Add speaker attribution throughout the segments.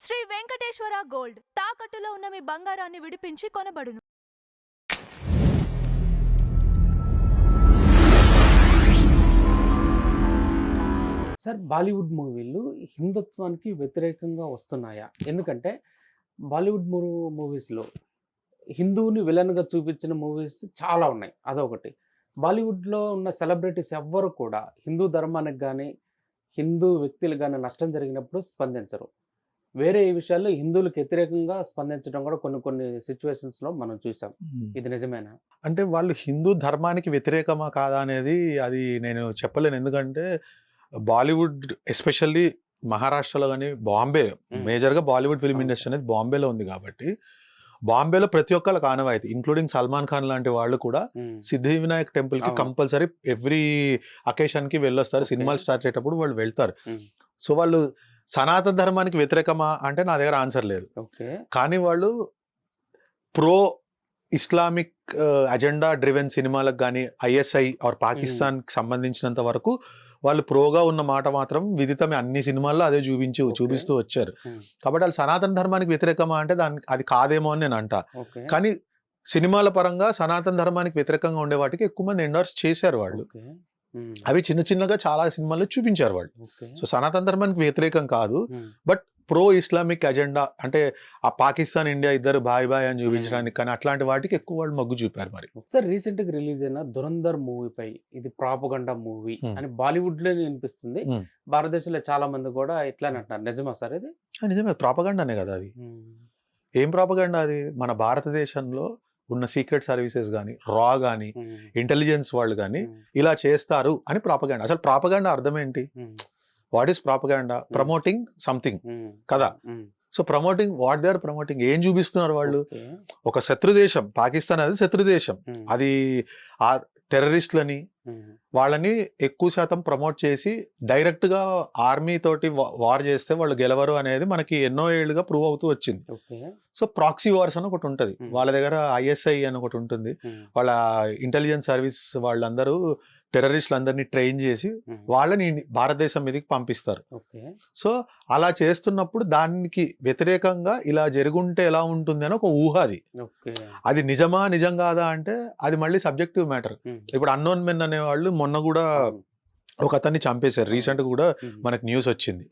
Speaker 1: Shri Venkateswara gold తాకట్టులో ఉన్న మీ బంగారాన్ని విడిపించి కొనబడును.
Speaker 2: సార్ బాలీవుడ్ మూవీలు హిందుత్వానికి వ్యతిరేకంగా వస్తున్నాయా? ఎందుకంటే బాలీవుడ్ మూవీస్లో హిందువుని విలన్గా చూపించిన మూవీస్ చాలా ఉన్నాయి. అదొకటి. బాలీవుడ్లో ఉన్న సెలబ్రిటీస్ ఎవ్వరు కూడా హిందూ ధర్మానికి కానీ హిందూ వ్యక్తులు కానీ నష్టం జరిగినప్పుడు స్పందించరు. వేరే ఈ విషయాల్లో హిందువులకు వ్యతిరేకంగా స్పందించడం కూడా కొన్ని కొన్ని సిచ్యువేషన్స్లో మనం చూసాం. ఇది నిజమేనా?
Speaker 3: అంటే వాళ్ళు హిందూ ధర్మానికి వ్యతిరేకమా కాదా అనేది అది నేను చెప్పలేను. ఎందుకంటే బాలీవుడ్ ఎస్పెషల్లీ మహారాష్ట్రలో కానీ బాంబే మేజర్గా బాలీవుడ్ ఫిల్మ్ ఇండస్ట్రీ అనేది బాంబేలో ఉంది కాబట్టి బాంబేలో ప్రతి ఒక్కళ్ళకి ఆనవాయితీ ఇంక్లూడింగ్ సల్మాన్ ఖాన్ లాంటి వాళ్ళు కూడా సిద్ధి వినాయక్ టెంపుల్ కి కంపల్సరీ ఎవ్రీ అకేషన్ కి వెళ్ళొస్తారు. సినిమాలు స్టార్ట్ అయ్యేటప్పుడు వాళ్ళు వెళ్తారు. సో వాళ్ళు సనాతన ధర్మానికి వ్యతిరేకమా అంటే నా దగ్గర ఆన్సర్ లేదు. కానీ వాళ్ళు ప్రో ఇస్లామిక్ అజెండా డ్రివెన్ సినిమాలకు కానీ ఐఎస్ఐ ఆర్ పాకిస్తాన్ కి సంబంధించినంత వరకు వాళ్ళు ప్రోగా ఉన్న మాట మాత్రం విదితమే. అన్ని సినిమాల్లో అదే చూపిస్తూ వచ్చారు. కాబట్టి వాళ్ళు సనాతన ధర్మానికి వ్యతిరేకమా అంటే అది కాదేమో అని నేను అంటా. కానీ సినిమాల పరంగా సనాతన ధర్మానికి వ్యతిరేకంగా ఉండే వాటికి ఎక్కువ మంది ఎండోర్స్ చేశారు వాళ్ళు. అవి చిన్న చిన్నగా చాలా సినిమాల్లో చూపించారు వాళ్ళు. సో సనాతన ధర్మానికి వ్యతిరేకం కాదు, బట్ ప్రో ఇస్లామిక్ అజెండా అంటే ఆ పాకిస్తాన్ ఇండియా ఇద్దరు బాయ్ అని చూపించడానికి కానీ అట్లాంటి వాటికి ఎక్కువ వాళ్ళు మొగ్గు చూపారు. మరి
Speaker 2: సార్ రీసెంట్ గా రిలీజ్ అయిన దురంధర్ మూవీపై ఇది ప్రాపగండా మూవీ అని బాలీవుడ్ లో వినిపిస్తుంది. భారతదేశంలో చాలా మంది కూడా ఇట్లానే అంటున్నారు. నిజమా సార్ ఇది?
Speaker 3: నిజమే, ప్రాపగండానే కదా అది. ఏం ప్రాపగండా అది? మన భారతదేశంలో ఉన్న సీక్రెట్ సర్వీసెస్ కానీ రా కానీ ఇంటెలిజెన్స్ వాళ్ళు కానీ ఇలా చేస్తారు అని ప్రాపగండా. అసలు ప్రాపగండా అర్థం ఏంటి? What is propaganda? Promoting something కదా. So promoting what they are promoting, ఏం చూపిస్తున్నారు వాళ్ళు? ఒక శత్రు దేశం పాకిస్తాన్ అనేది శత్రు దేశం. అది ఆ టెర్రరిస్టులని వాళ్ళని ఎక్కువ శాతం ప్రమోట్ చేసి డైరెక్ట్ గా ఆర్మీ తోటి వార్ చేస్తే వాళ్ళు గెలవరు అనేది మనకి ఎన్నో ఏళ్ళుగా ప్రూవ్ అవుతూ వచ్చింది. సో ప్రాక్సీ వార్స్ అని ఒకటి ఉంటుంది వాళ్ళ దగ్గర. ఐఎస్ఐ అని ఒకటి ఉంటుంది. వాళ్ళ ఇంటెలిజెన్స్ సర్వీస్ వాళ్ళందరూ టెర్రరిస్టులు అందరినీ ట్రైన్ చేసి వాళ్ళని భారతదేశం మీదకి పంపిస్తారు. సో అలా చేస్తున్నప్పుడు దానికి వ్యతిరేకంగా ఇలా జరుగుంటే ఎలా ఉంటుంది అని ఒక ఊహ. అది నిజమా నిజం కాదా అంటే అది మళ్ళీ సబ్జెక్టివ్ మ్యాటర్. ఇప్పుడు అన్నోన్ మెన్ అనే వాళ్ళు మొన్న కూడా ఒక అతన్ని చంపేశారు. రీసెంట్ గా కూడా మనకు న్యూస్ వచ్చింది.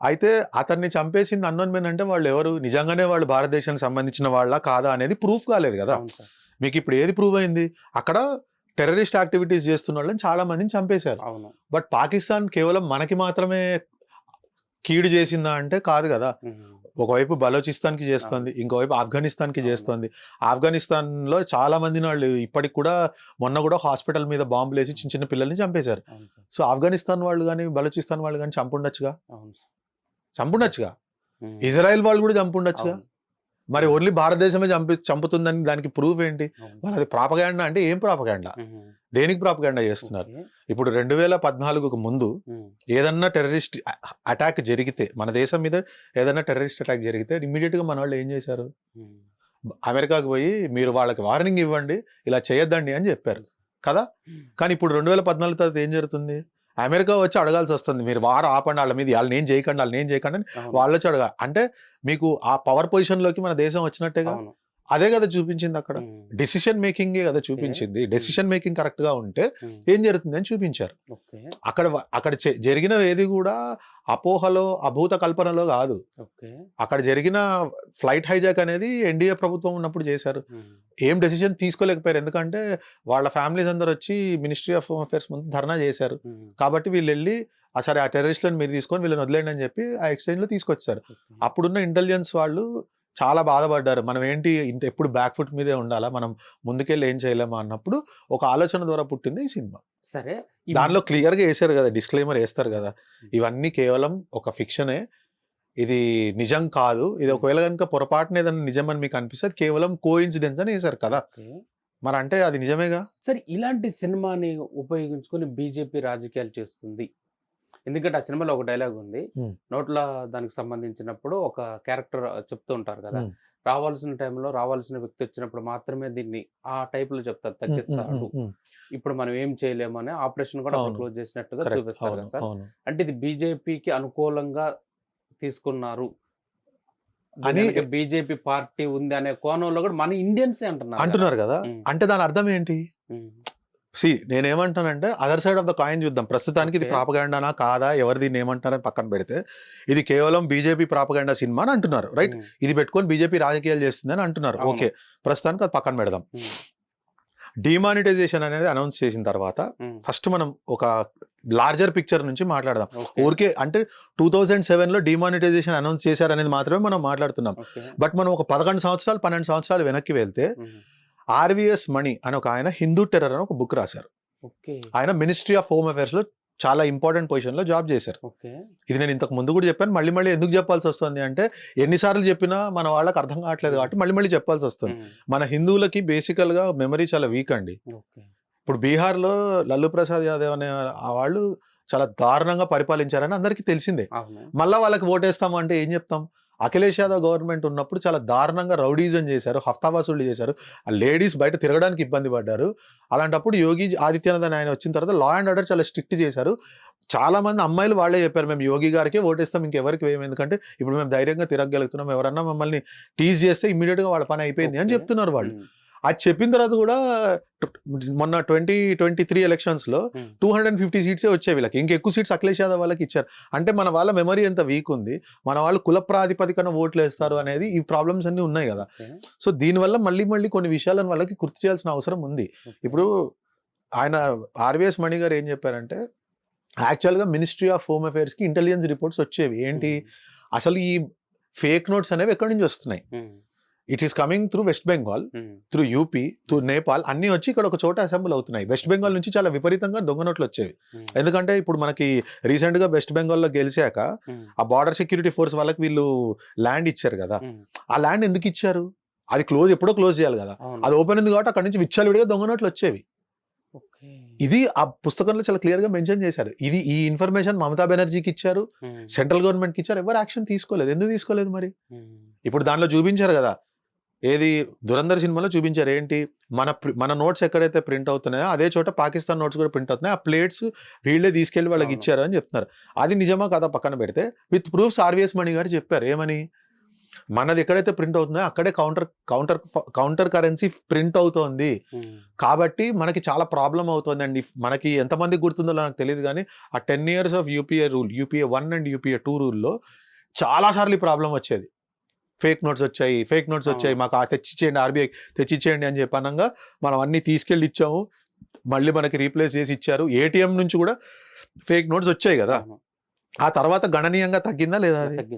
Speaker 3: అయితే అతన్ని చంపేసింది అన్నోన్ మెన్ అంటే వాళ్ళు ఎవరు? నిజంగానే వాళ్ళు భారతదేశానికి సంబంధించిన వాళ్ళ కాదా అనేది ప్రూఫ్ కాలేదు కదా. మీకు ఇప్పుడు ఏది ప్రూవ్ అయింది? అక్కడ టెర్రరిస్ట్ యాక్టివిటీస్ చేస్తున్న వాళ్ళని చాలా మందిని చంపేశారు. బట్ పాకిస్తాన్ కేవలం మనకి మాత్రమే కీడు చేసిందా అంటే కాదు కదా. ఒకవైపు బలోచిస్తాన్ కి చేస్తుంది, ఇంకోవైపు ఆఫ్ఘనిస్తాన్ కి చేస్తుంది. ఆఫ్ఘనిస్తాన్ లో చాలా మందిని వాళ్ళు ఇప్పటికి కూడా మొన్న కూడా హాస్పిటల్ మీద బాంబులు వేసి చిన్న చిన్న పిల్లల్ని చంపేశారు. సో ఆఫ్ఘనిస్తాన్ వాళ్ళు కానీ బలోచిస్తాన్ వాళ్ళు కానీ చంపుండొచ్చుగా. ఇజ్రాయెల్ వాళ్ళు కూడా చంపుండొచ్చుగా. మరి ఓన్లీ భారతదేశమే చంపుతుందని దానికి ప్రూఫ్ ఏంటి? మరి అది ప్రాపగాండా అంటే ఏం ప్రాపగాండా? దేనికి ప్రాపగాండా చేస్తున్నారు? ఇప్పుడు 2014కు ముందు ఏదన్నా టెర్రరిస్ట్ అటాక్ జరిగితే, మన దేశం మీద ఏదన్నా టెర్రరిస్ట్ అటాక్ జరిగితే ఇమ్మీడియట్ గా మన వాళ్ళు ఏం చేశారు? అమెరికాకు పోయి మీరు వాళ్ళకి వార్నింగ్ ఇవ్వండి, ఇలా చేయొద్దండి అని చెప్పారు కదా. కానీ ఇప్పుడు 2014 తర్వాత ఏం జరుగుతుంది? అమెరికా వచ్చి అడగాల్సి వస్తుంది, మీరు వారు ఆపండి, వాళ్ళ మీద వాళ్ళని ఏం చేయకండి అని వాళ్ళు వచ్చి అడగాలి. అంటే మీకు ఆ పవర్ పొజిషన్ లోకి మన దేశం వచ్చినట్టేగా. అదే కదా చూపించింది అక్కడ. డెసిషన్ మేకింగ్ కదా చూపించింది. డెసిషన్ మేకింగ్ కరెక్ట్ గా ఉంటే ఏం జరుగుతుంది అని చూపించారు. అక్కడ జరిగిన ఏది కూడా అపోహలో అభూత కల్పనలో కాదు. అక్కడ జరిగిన ఫ్లైట్ హైజాక్ అనేది ఎన్డీఏ ప్రభుత్వం ఉన్నప్పుడు చేశారు. ఏం డెసిషన్ తీసుకోలేకపోయారు. ఎందుకంటే వాళ్ళ ఫ్యామిలీస్ అందరు వచ్చి మినిస్ట్రీ ఆఫ్ హోమ్ అఫేర్స్ ముందు ధర్నా చేశారు. కాబట్టి వీళ్ళు వెళ్ళి సరే ఆ టెర్రరిస్టులను మీరు తీసుకొని వీళ్ళని వదిలేండి అని చెప్పి ఆ ఎక్స్చేంజ్ లో తీసుకొచ్చారు. అప్పుడున్న ఇంటెలిజెన్స్ వాళ్ళు చాలా బాధపడ్డారు. మనం ఏంటి ఎప్పుడు బ్యాక్ ఫుట్ మీదే ఉండాలా, మనం ముందుకెళ్ళి ఏం చేయలేమా అన్నప్పుడు ఒక ఆలోచన ద్వారా పుట్టింది ఈ సినిమా.
Speaker 2: సరే,
Speaker 3: దానిలో క్లియర్ గా వేసారు కదా, డిస్క్లైమర్ వేస్తారు కదా, ఇవన్నీ కేవలం ఒక ఫిక్షనే, ఇది నిజం కాదు. ఇది ఒకవేళ కనుక పొరపాటున ఏదైనా నిజం అని మీకు అనిపిస్తే అది కేవలం కోఇన్సిడెన్స్ అని వేశారు కదా. మరి అంటే అది నిజమేగా.
Speaker 2: సరే, ఇలాంటి సినిమాని ఉపయోగించుకొని బీజేపీ రాజకీయాలు చేస్తుంది. ఎందుకంటే ఆ సినిమాలో ఒక డైలాగ్ ఉంది, నోట్ల దానికి సంబంధించినప్పుడు ఒక క్యారెక్టర్ చెప్తూ ఉంటారు కదా, రావాల్సిన టైంలో రావాల్సిన వ్యక్తి వచ్చినప్పుడు మాత్రమే దీన్ని ఆ టైప్ లో చెప్తారు, తగ్గిస్తాడు, ఇప్పుడు మనం ఏం చేయలేము అని ఆపరేషన్ కూడా క్లోజ్ చేసినట్టుగా చూపిస్తారు కదా సార్. అంటే ఇది బీజేపీకి అనుకూలంగా తీసుకున్నారు
Speaker 3: అని
Speaker 2: బీజేపీ పార్టీ ఉంది అనే కోణంలో కూడా మన ఇండియన్స్
Speaker 3: అంటున్నారు కదా.
Speaker 2: ఉమ్.
Speaker 3: అంటే దాని అర్థం ఏంటి? నేనేమంటానంటే other side of the coin చూద్దాం. ప్రస్తుతానికి ఇది
Speaker 2: Okay.
Speaker 3: ప్రాపగాండానా కాదా, ఎవరు దీన్ని ఏమంటారని పక్కన పెడితే, ఇది కేవలం బీజేపీ ప్రాపగాండా సినిమా అని అంటున్నారు, రైట్? ఇది పెట్టుకొని బీజేపీ రాజకీయాలు చేస్తుందని అంటున్నారు.
Speaker 2: అవును.
Speaker 3: ఓకే, ప్రస్తుతానికి అది పక్కన పెడదాం. డిమానిటైజేషన్ అనేది అనౌన్స్ చేసిన తర్వాత ఫస్ట్ మనం ఒక లార్జర్ పిక్చర్ నుంచి మాట్లాడదాం. ఊరికే అంటే 2007 లో డిమానిటైజేషన్ అనౌన్స్ చేశారనేది మాత్రమే మనం మాట్లాడుతున్నాం. బట్ మనం ఒక 11 సంవత్సరాలు 12 సంవత్సరాలు వెనక్కి వెళ్తే ఆర్విఎస్ మణి అని ఒక ఆయన హిందూ టెర్రర్ అని ఒక బుక్ రాశారు. ఆయన మినిస్ట్రీ ఆఫ్ హోమ్ అఫైర్స్ లో చాలా ఇంపార్టెంట్ పొజిషన్ లో జాబ్ చేశారు. ఇది నేను ఇంతకు ముందు కూడా చెప్పాను, మళ్ళీ మళ్ళీ ఎందుకు చెప్పాల్సి వస్తుంది అంటే ఎన్నిసార్లు చెప్పినా మన వాళ్ళకి అర్థం కావట్లేదు కాబట్టి మళ్ళీ మళ్ళీ చెప్పాల్సి వస్తుంది. మన హిందువులకి బేసికల్ గా మెమరీ చాలా వీక్ అండి. ఇప్పుడు బీహార్లో లల్లు ప్రసాద్ యాదవ్ అనే ఆ వాళ్ళు చాలా దారుణంగా పరిపాలించారని అందరికీ తెలిసిందే. మళ్ళా వాళ్ళకి ఓటేస్తాము అంటే ఏం చెప్తాం? అఖిలేష్ యాదవ్ గవర్నమెంట్ ఉన్నప్పుడు చాలా దారుణంగా రౌడీజం చేశారు, హఫ్తావాసులు చేశారు, ఆ లేడీస్ బయట తిరగడానికి ఇబ్బంది పడ్డారు. అలాంటప్పుడు యోగి ఆదిత్యనాథ్ ఆయన వచ్చిన తర్వాత లా అండ్ ఆర్డర్ చాలా స్ట్రిక్ట్ చేశారు. చాలా మంది అమ్మాయిలు వాళ్ళే చెప్పారు, మేము యోగి గారికే ఓటేస్తాం, ఇంకెవరికి వేయం, ఎందుకంటే ఇప్పుడు మేము ధైర్యంగా తిరగలుగుతున్నాం, ఎవరన్నా మమ్మల్ని టీజ్ చేస్తే ఇమ్మీడియట్ గా వాళ్ళ పని అయిపోయింది అని చెప్తున్నారు వాళ్ళు. అది చెప్పిన తర్వాత కూడా మొన్న 2023 ఎలక్షన్స్ లో 250 సీట్సే వచ్చాయి వీళ్ళకి, ఇంకెక్కువ సీట్స్ అఖిలేష్ యాదవ్ వాళ్ళకి ఇచ్చారు. అంటే మన వాళ్ళ మెమరీ ఎంత వీక్ ఉంది, మన వాళ్ళు కుల ప్రాతిపదికన ఓట్లు వేస్తారు అనేది ఈ ప్రాబ్లమ్స్ అన్ని ఉన్నాయి కదా. సో దీనివల్ల మళ్ళీ మళ్ళీ కొన్ని విషయాలను వాళ్ళకి గుర్తు చేయాల్సిన అవసరం ఉంది. ఇప్పుడు ఆయన ఆర్విఎస్ మణి గారు ఏం చెప్పారంటే, యాక్చువల్గా మినిస్ట్రీ ఆఫ్ హోమ్ అఫైర్స్ కి ఇంటెలిజెన్స్ రిపోర్ట్స్ వచ్చేవి. ఏంటి అసలు ఈ ఫేక్ నోట్స్ అనేవి ఎక్కడి నుంచి వస్తున్నాయి? It is coming through west Bengal, through UP, through Nepal, అన్ని వచ్చి ఇక్కడ ఒక చోట అసెంబ్ల్ అవుతున్నాయి. వెస్ట్ బెంగాల్ నుంచి చాలా విపరీతంగా దొంగ నోట్లు వచ్చేవి. ఎందుకంటే ఇప్పుడు మనకి రీసెంట్ గా వెస్ట్ బెంగాల్లో గెలిచాక ఆ బార్డర్ సెక్యూరిటీ ఫోర్స్ వాళ్ళకి వీళ్ళు ల్యాండ్ ఇచ్చారు కదా. ఆ ల్యాండ్ ఎందుకు ఇచ్చారు? అది ఎప్పుడో క్లోజ్ చేయాలి కదా. అది ఓపెన్ ఉంది కాబట్టి అక్కడ నుంచి విచ్చలవిడిగా దొంగ నోట్లు వచ్చేవి. ఇది ఆ పుస్తకంలో చాలా క్లియర్ గా మెన్షన్ చేశారు. ఈ ఇన్ఫర్మేషన్ మమతా బెనర్జీకి ఇచ్చారు, సెంట్రల్ గవర్నమెంట్ కి ఇచ్చారు, ఎవరు యాక్షన్ తీసుకోలేదు. ఎందుకు తీసుకోలేదు మరి? ఇప్పుడు దానిలో చూపించారు కదా, ఏది దురంధర్ సినిమాలో చూపించారు, ఏంటి మన నోట్స్ ఎక్కడైతే ప్రింట్ అవుతున్నాయో అదే చోట పాకిస్తాన్ నోట్స్ కూడా ప్రింట్ అవుతున్నాయి, ఆ ప్లేట్స్ వీళ్ళే తీసుకెళ్లి వాళ్ళకి ఇచ్చారు అని చెప్తున్నారు. అది నిజమా కదా పక్కన పెడితే, విత్ ప్రూఫ్స్ ఆర్విఎస్ మణి గారు చెప్పారు. ఏమని? మనది ఎక్కడైతే ప్రింట్ అవుతుందో అక్కడే కౌంటర్ కరెన్సీ ప్రింట్ అవుతోంది కాబట్టి మనకి చాలా ప్రాబ్లం అవుతుందండి. మనకి ఎంతమంది గుర్తుందో నాకు తెలియదు కానీ ఆ 10 years of UPA rule, UPA 1 and UPA 2 రూల్లో చాలా సార్లు ప్రాబ్లం వచ్చేది. ఫేక్ నోట్స్ వచ్చాయి, మాకు తెచ్చిచ్చేయండి, ఆర్బీఐ తెచ్చిచ్చేయండి అని చెప్పనంగా మనం అన్ని తీసుకెళ్ళి ఇచ్చాము, మళ్ళీ మనకి రీప్లేస్ చేసి ఇచ్చారు. ఏటీఎం నుంచి కూడా ఫేక్ నోట్స్ వచ్చాయి కదా. ఆ తర్వాత గణనీయంగా తగ్గిందా లేదా? అది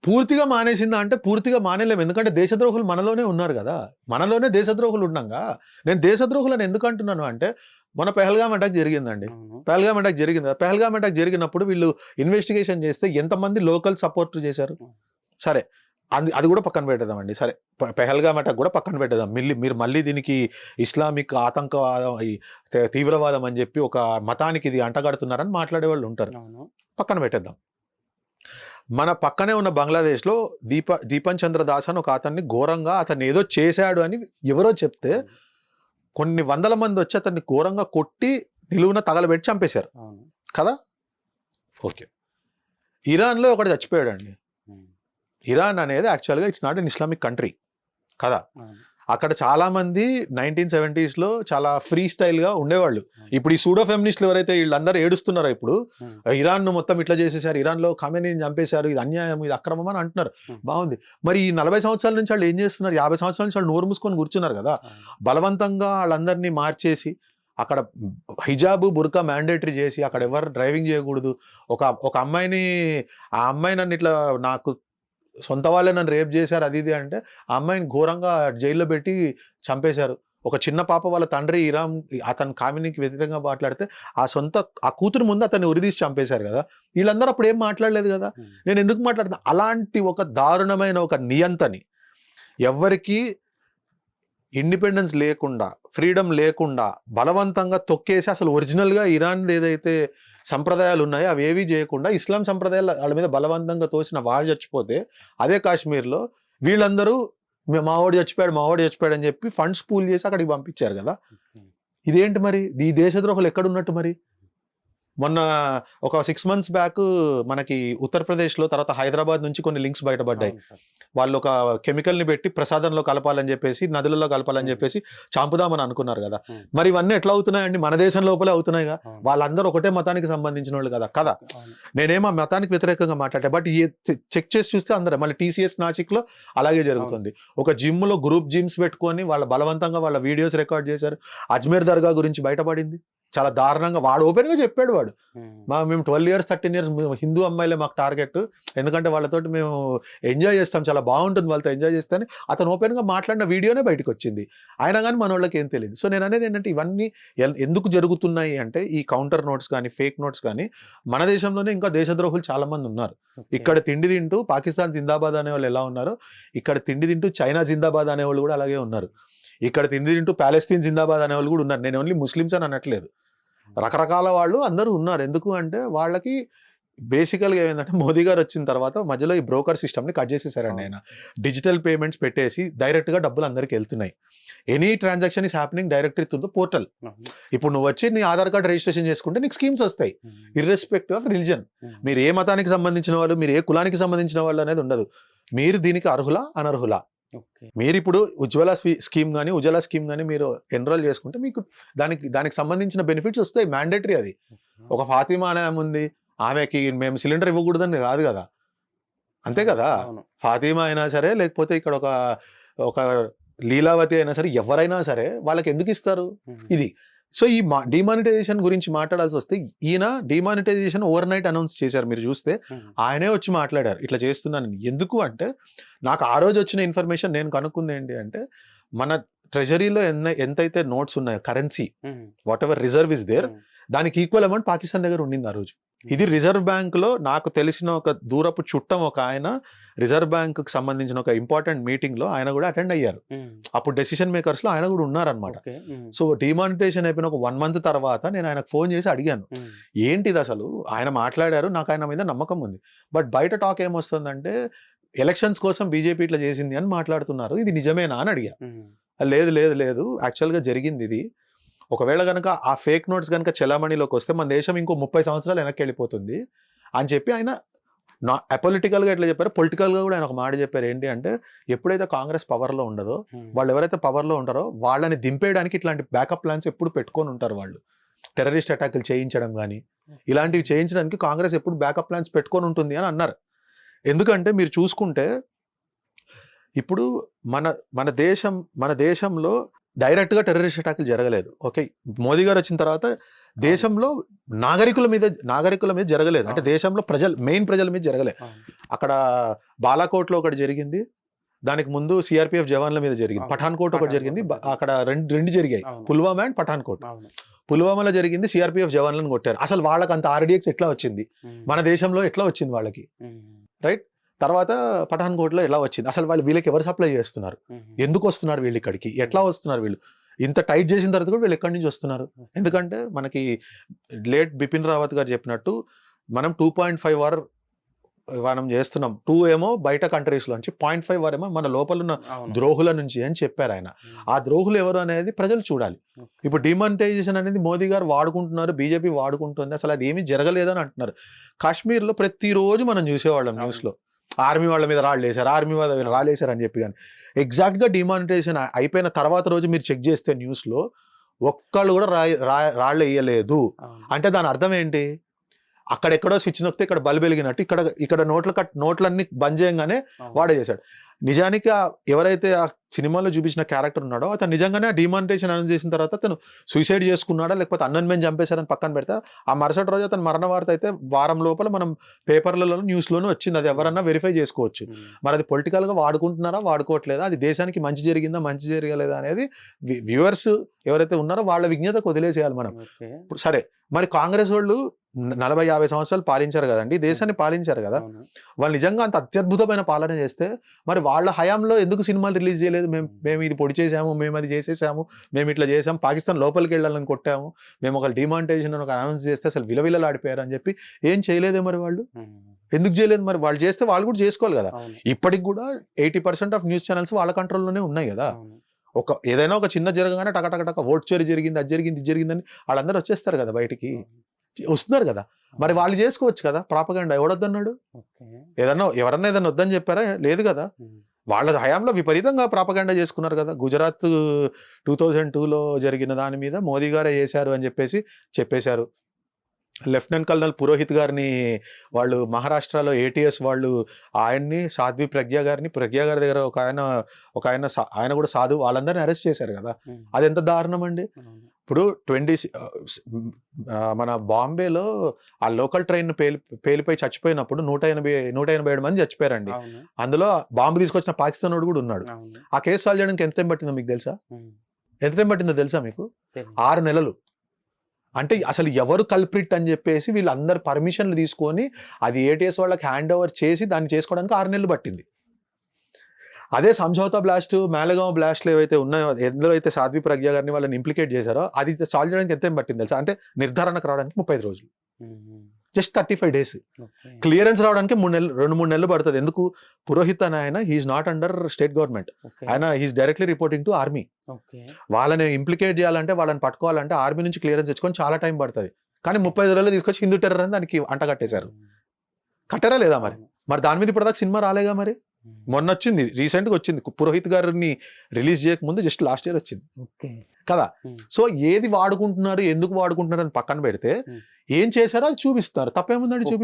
Speaker 3: పూర్తిగా మానేసిందా అంటే పూర్తిగా మానేలేము, ఎందుకంటే దేశద్రోహులు మనలోనే ఉన్నారు కదా. మనలోనే దేశద్రోహులు ఉండగా నేను దేశద్రోహులను ఎందుకు అంటున్నాను అంటే, మన పెహల్గాం అటాక్ జరిగిందండి. పెహల్గాం అటాక్ జరిగినప్పుడు వీళ్ళు ఇన్వెస్టిగేషన్ చేస్తే ఎంతమంది లోకల్ సపోర్ట్ చేశారు? సరే, అది కూడా పక్కన పెట్టేద్దామండి. సరే, పెహల్గాం అటాక్ కూడా పక్కన పెట్టేద్దాం. మీరు మళ్ళీ దీనికి ఇస్లామిక్ ఆతంకవాదం, తీవ్రవాదం అని చెప్పి ఒక మతానికి ఇది అంటగడుతున్నారని మాట్లాడే వాళ్ళు ఉంటారు, పక్కన పెట్టేద్దాం. మన పక్కనే ఉన్న బంగ్లాదేశ్లో దీపన్ చంద్ర దాస్ అని ఒక అతన్ని ఘోరంగా, అతన్ని ఏదో చేశాడు అని ఎవరో చెప్తే కొన్ని వందల మంది వచ్చి అతన్ని ఘోరంగా కొట్టి నిలువున తగలబెట్టి చంపేశారు కదా. ఓకే, ఇరాన్లో ఒకటి చచ్చిపోయాడండి. ఇరాన్ అనేది యాక్చువల్గా it's not an Islamic country కదా. అక్కడ చాలా మంది 1970s లో చాలా ఫ్రీ స్టైల్ గా ఉండేవాళ్ళు. ఇప్పుడు ఈ సూడో ఫెమినిస్టులు ఎవరైతే వీళ్ళందరూ ఏడుస్తున్నారో, ఇప్పుడు ఇరాన్ ను మొత్తం ఇట్లా చేసేసారు, ఇరాన్ లో ఖమేనీని చంపేశారు, ఇది అన్యాయం, ఇది అక్రమం అని అంటున్నారు. బాగుంది, మరి ఈ 40 సంవత్సరాల నుంచి వాళ్ళు ఏం చేస్తున్నారు? 50 సంవత్సరాల నుంచి వాళ్ళు నోరు మూసుకొని కూర్చున్నారు కదా. బలవంతంగా వాళ్ళందరినీ మార్చేసి అక్కడ హిజాబు బుర్కా మ్యాండేటరీ చేసి అక్కడ ఎవరు డ్రైవింగ్ చేయకూడదు. ఒక అమ్మాయిని, ఆ అమ్మాయి నన్ను ఇట్లా నాకు సొంత వాళ్ళే నన్ను రేప్ చేశారు అది ఇది అంటే ఆ అమ్మాయిని ఘోరంగా జైల్లో పెట్టి చంపేశారు. ఒక చిన్న పాప వాళ్ళ తండ్రి ఇరాన్ అతను కామినీకి వ్యతిరేకంగా మాట్లాడితే ఆ కూతురు ముందు అతన్ని ఉరిదీసి చంపేశారు కదా. వీళ్ళందరూ అప్పుడు ఏం మాట్లాడలేదు కదా. నేను ఎందుకు మాట్లాడుతున్నా? అలాంటి ఒక దారుణమైన ఒక నియంతని, ఎవరికి ఇండిపెండెన్స్ లేకుండా, ఫ్రీడమ్ లేకుండా బలవంతంగా తొక్కేసి అసలు ఒరిజినల్గా ఇరాన్ ఏదైతే సంప్రదాయాలు ఉన్నాయో అవి ఏవి చేయకుండా ఇస్లాం సంప్రదాయాలు వాళ్ళ మీద బలవంతంగా తోసిన వాళ్ళు చచ్చిపోతే, అదే కాశ్మీర్లో వీళ్ళందరూ మావాడు చచ్చిపోయాడు అని చెప్పి ఫండ్స్ పూల్ చేసి అక్కడికి పంపించారు కదా. ఇదేంటి మరి? ఈ దేశద్రోహులు ఎక్కడున్నట్టు మరి? మొన్న ఒక 6 months బ్యాక్ మనకి ఉత్తరప్రదేశ్లో తర్వాత హైదరాబాద్ నుంచి కొన్ని లింక్స్ బయటపడ్డాయి.
Speaker 2: అవును సార్.
Speaker 3: వాళ్ళు ఒక కెమికల్ని పెట్టి ప్రసాదంలో కలపాలని చెప్పేసి, నదులలో కలపాలని చెప్పేసి చంపుదామని అనుకున్నారు కదా. మరి ఇవన్నీ ఎట్లా అవుతున్నాయండి? మన దేశం లోపలే అవుతున్నాయిగా. వాళ్ళందరూ ఒకటే మతానికి సంబంధించిన వాళ్ళు కదా. నేనేమో ఆ మతానికి వ్యతిరేకంగా మాట్లాడా, బట్ చెక్ చేసి చూస్తే అందరూ మళ్ళీ TCS నాసిక్లో అలాగే జరుగుతుంది. ఒక జిమ్లో గ్రూప్ జిమ్స్ పెట్టుకొని వాళ్ళ బలవంతంగా వాళ్ళ వీడియోస్ రికార్డ్ చేశారు. అజ్మీర్ దర్గా గురించి బయటపడింది చాలా దారుణంగా. వాడు ఓపెన్గా చెప్పాడు, వాడు మేము 12 years 13 years హిందూ అమ్మాయిలే మాకు టార్గెట్, ఎందుకంటే వాళ్ళతోటి మేము ఎంజాయ్ చేస్తాం, చాలా బాగుంటుంది వాళ్ళతో ఎంజాయ్ చేస్తే అని అతను ఓపెన్గా మాట్లాడిన వీడియోనే బయటకు వచ్చింది. అయినా కానీ మన వాళ్ళకి ఏం తెలియదు. సో నేను అనేది ఏంటంటే ఇవన్నీ ఎందుకు జరుగుతున్నాయి అంటే ఈ కౌంటర్ నోట్స్ కానీ ఫేక్ నోట్స్ కానీ మన దేశంలోనే ఇంకా దేశద్రోహులు చాలా మంది ఉన్నారు. ఇక్కడ తిండి తింటూ పాకిస్తాన్ జిందాబాద్ అనే వాళ్ళు ఎలా ఉన్నారో, ఇక్కడ తిండి తింటూ చైనా జిందాబాద్ అనే వాళ్ళు కూడా అలాగే ఉన్నారు. ఇక్కడ తిండి తింటూ ప్యాలెస్తీన్ జిందాబాద్ అనే వాళ్ళు కూడా ఉన్నారు. నేను ఓన్లీ ముస్లిమ్స్ అని అనట్లేదు, రకరకాల వాళ్ళు అందరూ ఉన్నారు. ఎందుకు అంటే వాళ్ళకి బేసికల్గా ఏంటంటే మోదీ గారు వచ్చిన తర్వాత మధ్యలో ఈ బ్రోకర్ సిస్టమ్ని కట్ చేసేసారండి. ఆయన డిజిటల్ పేమెంట్స్ పెట్టేసి డైరెక్ట్గా డబ్బులు అందరికీ వెళ్తున్నాయి. Any transaction is happening directly through the portal. ఇప్పుడు నువ్వు వచ్చి నీ ఆధార్ కార్డ్ రిజిస్ట్రేషన్ చేసుకుంటే నీకు స్కీమ్స్ వస్తాయి ఇర్రెస్పెక్టివ్ ఆఫ్ రిలీజన్. మీరు ఏ మతానికి సంబంధించిన వాళ్ళు, మీరు ఏ కులానికి సంబంధించిన వాళ్ళు అనేది ఉండదు. మీరు దీనికి అర్హులా అనర్హులా. మీరు ఇప్పుడు ఉజ్వల స్కీమ్ కానీ ఉజ్వల స్కీమ్ కానీ మీరు ఎన్రోల్ చేసుకుంటే మీకు దానికి సంబంధించిన బెనిఫిట్స్ వస్తాయి, మ్యాండేటరీ. అది ఒక ఫాతిమా అనే ఉంది, ఆమెకి మేము సిలిండర్ ఇవ్వకూడదని కాదు కదా, అంతే కదా. ఫాతిమా అయినా సరే, లేకపోతే ఇక్కడ ఒక లీలావతి అయినా సరే, ఎవరైనా సరే వాళ్ళకి ఎందుకు ఇస్తారు ఇది. సో ఈ డిమానిటైజేషన్ గురించి మాట్లాడాల్సి వస్తే ఈయన డిమానిటైజేషన్ ఓవర్ నైట్ అనౌన్స్ చేశారు. మీరు చూస్తే ఆయనే వచ్చి మాట్లాడారు ఇట్లా చేస్తున్నాను. ఎందుకు అంటే నాకు ఆ రోజు వచ్చిన ఇన్ఫర్మేషన్ నేను కనుక్కుంది ఏంటి అంటే, మన ట్రెజరీలో ఎంతైతే నోట్స్ ఉన్నాయో currency, whatever reserve is there, దానికి ఈక్వల్ అమౌంట్ పాకిస్తాన్ దగ్గర ఉండింది ఆ రోజు. ఇది రిజర్వ్ బ్యాంక్ లో నాకు తెలిసిన ఒక దూరపు చుట్టం ఒక ఆయన రిజర్వ్ బ్యాంక్ కి సంబంధించిన ఒక ఇంపార్టెంట్ మీటింగ్ లో ఆయన కూడా అటెండ్ అయ్యారు. అప్పుడు డెసిషన్ మేకర్స్ లో ఆయన కూడా ఉన్నారనమాట. సో డిమానిటైజేషన్ అయిపోయిన ఒక 1 month తర్వాత నేను ఆయనకు ఫోన్ చేసి అడిగాను, ఏంటిది అసలు. ఆయన మాట్లాడారు, నాకు ఆయన మీద నమ్మకం ఉంది. బట్ బయట టాక్ ఏమొస్తుందంటే ఎలక్షన్స్ కోసం బీజేపీ ఇట్లా చేసింది అని మాట్లాడుతున్నారు, ఇది నిజమేనా అని అడిగా. లేదు యాక్చువల్గా జరిగింది ఇది. ఒకవేళ కనుక ఆ ఫేక్ నోట్స్ కనుక చెలామణిలోకి వస్తే మన దేశం ఇంకో 30 సంవత్సరాలు వెనక్కి వెళ్ళిపోతుంది అని చెప్పి ఆయన అపొలిటికల్గా ఎట్లా చెప్పారో పొలిటికల్గా కూడా ఆయన ఒక మాట చెప్పారు. ఏంటి అంటే, ఎప్పుడైతే కాంగ్రెస్ పవర్లో ఉండదో, వాళ్ళు ఎవరైతే పవర్లో ఉంటారో వాళ్ళని దింపేయడానికి ఇట్లాంటి బ్యాకప్ ప్లాన్స్ ఎప్పుడు పెట్టుకొని ఉంటారు. వాళ్ళు టెర్రరిస్ట్ అటాకులు చేయించడం కానీ ఇలాంటివి చేయించడానికి కాంగ్రెస్ ఎప్పుడు బ్యాకప్ ప్లాన్స్ పెట్టుకొని ఉంటుంది అని అన్నారు. ఎందుకంటే మీరు చూసుకుంటే ఇప్పుడు మన దేశంలో డైరెక్ట్గా టెర్రరిస్ట్ అటాకులు జరగలేదు. ఓకే, మోదీ గారు వచ్చిన తర్వాత దేశంలో నాగరికుల మీద జరగలేదు. అంటే దేశంలో మెయిన్ ప్రజల మీద జరగలేదు. అక్కడ బాలాకోట్లో ఒకటి జరిగింది, దానికి ముందు CRPF జవాన్ల మీద జరిగింది. పఠాన్కోట్ ఒకటి జరిగింది, అక్కడ రెండు జరిగాయి, పుల్వామా అండ్ పఠాన్కోట్. పుల్వామాలో జరిగింది, CRPF జవాన్లను కొట్టారు. అసలు వాళ్ళకి అంత RDX ఎట్లా వచ్చింది, మన దేశంలో ఎట్లా వచ్చింది వాళ్ళకి, రైట్? తర్వాత పఠాన్కోట్లో ఎలా వచ్చింది, అసలు వీళ్ళకి ఎవరు సప్లై చేస్తున్నారు, ఎందుకు వస్తున్నారు వీళ్ళు ఇక్కడికి, ఎట్లా వస్తున్నారు వీళ్ళు, ఇంత టైట్ చేసిన తర్వాత కూడా వీళ్ళు ఎక్కడి నుంచి వస్తున్నారు. ఎందుకంటే మనకి లేట్ బిపిన్ రావత్ గారు చెప్పినట్టు మనం 2.5 వార్ మనం చేస్తున్నాం, 2 ఏమో బయట కంట్రీస్ లోంచి, 0.5 వార్ ఏమో మన లోపల ఉన్న ద్రోహుల నుంచి అని చెప్పారు ఆయన. ఆ ద్రోహులు ఎవరు అనేది ప్రజలు చూడాలి. ఇప్పుడు డిమానిటైజేషన్ అనేది మోదీ గారు వాడుకుంటున్నారు, బీజేపీ వాడుకుంటుంది, అసలు అది ఏమీ జరగలేదని అంటున్నారు. కాశ్మీర్లో ప్రతిరోజు మనం చూసేవాళ్ళం న్యూస్లో, ఆర్మీ వాళ్ళ మీద రాళ్ళు వేశారు అని చెప్పి. కానీ ఎగ్జాక్ట్గా డిమానిటైజేషన్ అయిపోయిన తర్వాత రోజు మీరు చెక్ చేస్తే న్యూస్లో ఒక్కళ్ళు కూడా రాళ్ళు వేయలేదు. అంటే దాని అర్థం ఏంటి, అక్కడెక్కడో స్విచ్ నొక్కితే ఇక్కడ బల్బు వెలిగినట్టు ఇక్కడ నోట్లన్నీ బంద్ చేయంగానే వాడే చేశాడు. నిజానికి ఎవరైతే ఆ సినిమాలో చూపించిన క్యారెక్టర్ ఉన్నాడో అతను నిజంగానే ఆ డిమానిటైజేషన్ అనౌన్స్ చేసిన తర్వాత అతను సూసైడ్ చేసుకున్నాడా లేకపోతే అన్నన్మెన్ చంపేశారని పక్కన పెడితే, ఆ మరుసటి రోజు అతను మరణ వార్త అయితే వారం లోపల మనం పేపర్లలో న్యూస్లోనూ వచ్చింది. అది ఎవరన్నా వెరిఫై చేసుకోవచ్చు. మరి అది పొలిటికల్గా వాడుకుంటున్నారా వాడుకోవట్లేదా, అది దేశానికి మంచి జరిగిందా మంచి జరగలేదా అనేది వ్యూవర్స్ ఎవరైతే ఉన్నారో వాళ్ళ విజ్ఞతకు వదిలేసేయాలి మనం. ఇప్పుడు సరే, మరి కాంగ్రెస్ వాళ్ళు 40-50 సంవత్సరాలు పాలించారు కదండి, దేశాన్ని పాలించారు కదా, వాళ్ళు నిజంగా అంత అత్యద్భుతమైన పాలన చేస్తే మరి వాళ్ళ హయాంలో ఎందుకు సినిమాలు రిలీజ్ చేయలేదు? మేము ఇది పొడి చేసాము, మేము అది చేసేసాము, మేము ఇట్లా చేసాము, పాకిస్తాన్ లోపలికి వెళ్ళాలని కొట్టాము, మేము ఒక డిమానిటైజేషన్ ఒక అనౌన్స్ చేస్తే అసలు విలవిలలాడిపోయారు అని చెప్పి ఏం చేయలేదే మరి వాళ్ళు? ఎందుకు చేయలేదు? మరి వాళ్ళు చేస్తే వాళ్ళు కూడా చేసుకోవాలి కదా. ఇప్పటికి కూడా 80% ఆఫ్ న్యూస్ ఛానల్స్ వాళ్ళ కంట్రోల్లోనే ఉన్నాయి కదా. ఏదైనా ఒక చిన్న జరగగానే టక ఓట్ చోరీ జరిగింది, అది జరిగింది, ఇది జరిగిందని వాళ్ళందరూ వచ్చేస్తారు కదా బయటికి. వస్తున్నారు కదా, మరి వాళ్ళు చేసుకోవచ్చు కదా ప్రాపగండా, ఎవడొద్దన్నాడు?
Speaker 2: ఓకే.
Speaker 3: ఎవరన్నా ఏదన్నా వద్దని చెప్పారా? లేదు కదా. వాళ్ళ హయాంలో విపరీతంగా ప్రాపగండా చేసుకున్నారు కదా. గుజరాత్ 2002లో జరిగిన దాని మీద మోదీ గారే చేశారు అని చెప్పేశారు. లెఫ్టినెంట్ కల్నల్ పురోహిత్ గారిని వాళ్ళు మహారాష్ట్రలో ATS వాళ్ళు ఆయన్ని, సాధ్వి ప్రజ్ఞ గారి దగ్గర ఆయన కూడా సాధు, వాళ్ళందరినీ అరెస్ట్ చేశారు కదా. అది ఎంత దారుణం అండి. ఇప్పుడు మన బాంబేలో ఆ లోకల్ ట్రైన్ పేలిపోయి చచ్చిపోయినప్పుడు 187 మంది చచ్చిపోయారండి. అందులో బాంబు తీసుకొచ్చిన పాకిస్తాన్ వాడు కూడా ఉన్నాడు. ఆ కేసు సాల్వ్ చేయడానికి ఎంత టైం పట్టిందో మీకు తెలుసా? ఎంత టైం పట్టిందో తెలుసా మీకు? 6 నెలలు. అంటే అసలు ఎవరు కల్ప్రిట్ అని చెప్పేసి వీళ్ళందరు పర్మిషన్లు తీసుకొని అది ATS వాళ్ళకి హ్యాండ్ ఓవర్ చేసి దాన్ని చేసుకోవడానికి 6 నెలలు పట్టింది. అదే సంఝౌతా బ్లాస్ట్, మేలగాం బ్లాస్ట్లు ఏవైతే ఉన్నాయో, ఎందులో అయితే సాధ్వి ప్రజ్ఞ గారిని వాళ్ళని ఇంప్లికేట్ చేశారో, అది సాల్వ్ చేయడానికి ఎంత పట్టింది తెలుసా? అంటే నిర్ధారణకు రావడానికి 35 రోజులు, జస్ట్ 35 days. క్లియరెన్స్ రావడానికి 2-3 నెలలు పడుతుంది. ఎందుకు? పురోహిత్ అని ఆయన he is not under state government, ఆయన he is directly reporting to army. వాళ్ళని ఇంప్లికేట్ చేయాలంటే, వాళ్ళని పట్టుకోవాలంటే ఆర్మీ నుంచి క్లియరెన్స్ తెచ్చుకొని చాలా టైం పడుతుంది. కానీ 35 రోజులు తీసుకొచ్చి హిందూ టెర్రర్ అని దానికి అంట కట్టేశారు. కట్టారా లేదా? మరి దాని మీద ఇప్పటిదాకా సినిమా రాలేగా. మరి మొన్న వచ్చింది, రీసెంట్ గా వచ్చింది, పురోహిత్ గారిని రిలీజ్ చేయక ముందు జస్ట్ లాస్ట్ ఇయర్ వచ్చింది కదా. సో ఏది వాడుకుంటున్నారు, ఎందుకు వాడుకుంటున్నారు అని పక్కన పెడితే ఏం చేశారో అది చూపిస్తారు. తప్పేముందండి చూపి